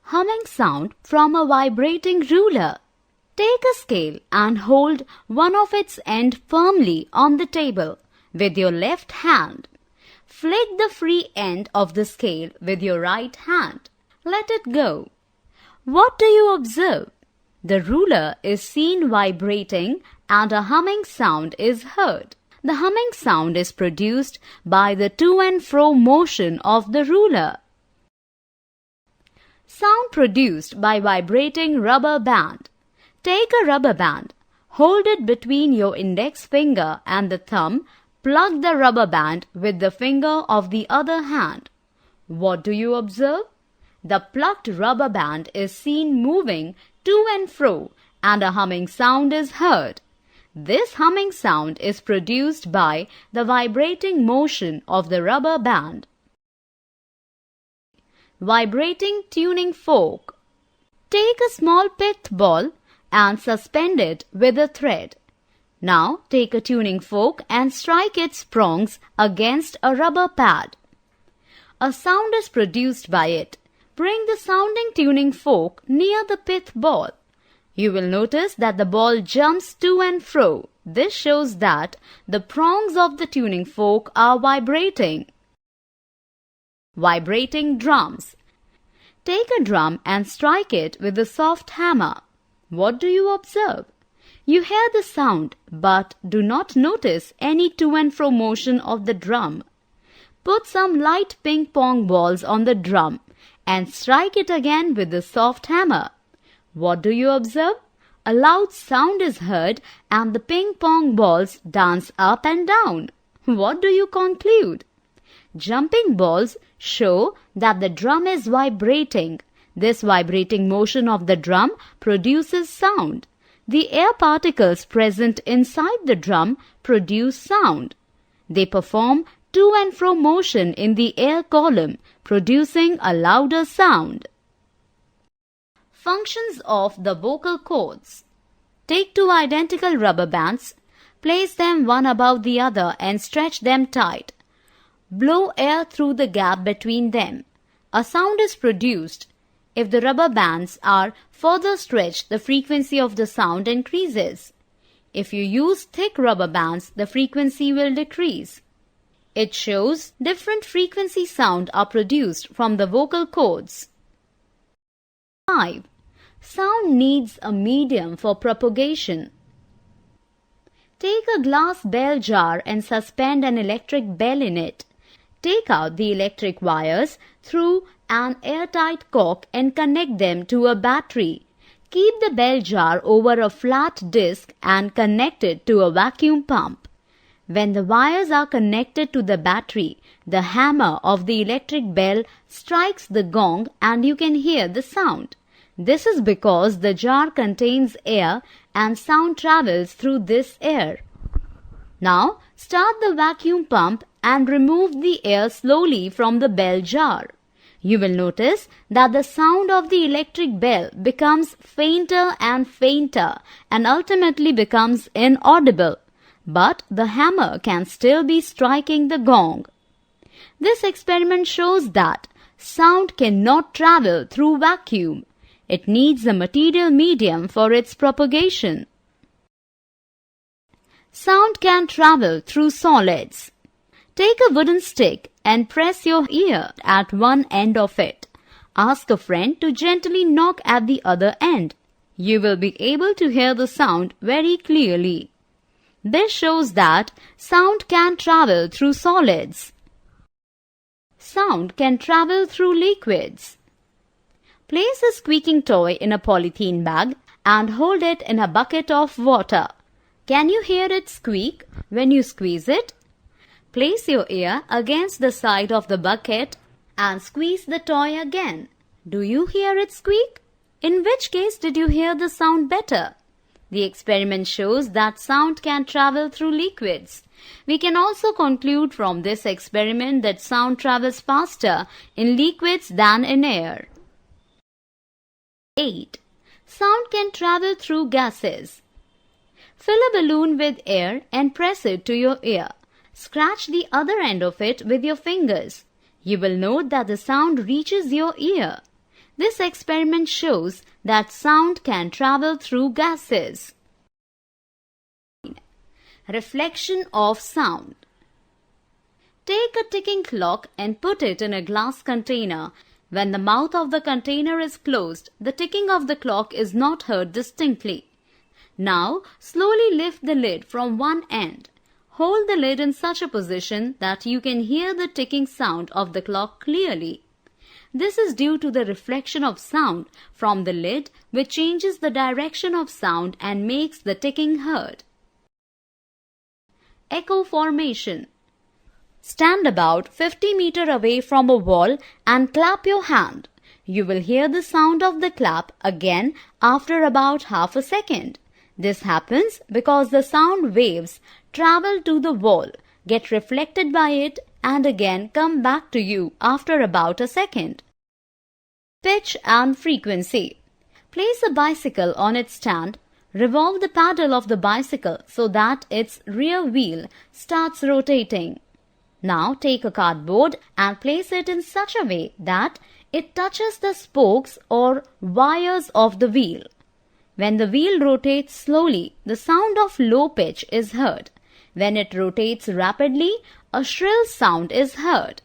Humming sound from a vibrating ruler. Take a scale and hold one of its ends firmly on the table with your left hand. Flick the free end of the scale with your right hand. Let it go. What do you observe? The ruler is seen vibrating and a humming sound is heard. The humming sound is produced by the to and fro motion of the ruler. Sound produced by vibrating rubber band. Take a rubber band, hold it between your index finger and the thumb, plug the rubber band with the finger of the other hand. What do you observe? The plucked rubber band is seen moving to and fro and a humming sound is heard. This humming sound is produced by the vibrating motion of the rubber band. Vibrating tuning fork. Take a small pith ball and suspend it with a thread. Now take a tuning fork and strike its prongs against a rubber pad. A sound is produced by it. Bring the sounding tuning fork near the pith ball. You will notice that the ball jumps to and fro. This shows that the prongs of the tuning fork are vibrating. Vibrating drums. Take a drum and strike it with a soft hammer. What do you observe? You hear the sound but do not notice any to and fro motion of the drum. Put some light ping pong balls on the drum and strike it again with the soft hammer. What do you observe? A loud sound is heard and the ping pong balls dance up and down. What do you conclude? Jumping balls show that the drum is vibrating. This vibrating motion of the drum produces sound. The air particles present inside the drum produce sound. They perform to and fro motion in the air column, producing a louder sound. Functions of the vocal cords. Take two identical rubber bands, place them one above the other and stretch them tight. Blow air through the gap between them. A sound is produced. If the rubber bands are further stretched, the frequency of the sound increases. If you use thick rubber bands, the frequency will decrease. It shows different frequency sound are produced from the vocal cords. 5. Sound needs a medium for propagation. Take a glass bell jar and suspend an electric bell in it. Take out the electric wires through an airtight cork and connect them to a battery. Keep the bell jar over a flat disc and connect it to a vacuum pump. When the wires are connected to the battery, the hammer of the electric bell strikes the gong and you can hear the sound. This is because the jar contains air and sound travels through this air. Now start the vacuum pump and remove the air slowly from the bell jar. You will notice that the sound of the electric bell becomes fainter and fainter and ultimately becomes inaudible. But the hammer can still be striking the gong. This experiment shows that sound cannot travel through vacuum. It needs a material medium for its propagation. Sound can travel through solids. Take a wooden stick and press your ear at one end of it. Ask a friend to gently knock at the other end. You will be able to hear the sound very clearly. This shows that sound can travel through solids. Sound can travel through liquids. Place a squeaking toy in a polythene bag and hold it in a bucket of water. Can you hear it squeak when you squeeze it? Place your ear against the side of the bucket and squeeze the toy again. Do you hear it squeak? In which case did you hear the sound better? The experiment shows that sound can travel through liquids. We can also conclude from this experiment that sound travels faster in liquids than in air. 8. Sound can travel through gases. Fill a balloon with air and press it to your ear. Scratch the other end of it with your fingers. You will note that the sound reaches your ear. This experiment shows that sound can travel through gases. Reflection of sound. Take a ticking clock and put it in a glass container. When the mouth of the container is closed, the ticking of the clock is not heard distinctly. Now, slowly lift the lid from one end. Hold the lid in such a position that you can hear the ticking sound of the clock clearly. This is due to the reflection of sound from the lid, which changes the direction of sound and makes the ticking heard. Echo formation. Stand about 50 meters away from a wall and clap your hand. You will hear the sound of the clap again after about half a second. This happens because the sound waves travel to the wall, get reflected by it, and again come back to you after about a second. Pitch and frequency. Place a bicycle on its stand. Revolve the paddle of the bicycle so that its rear wheel starts rotating. Now take a cardboard and place it in such a way that it touches the spokes or wires of the wheel. When the wheel rotates slowly, the sound of low pitch is heard. When it rotates rapidly, a shrill sound is heard.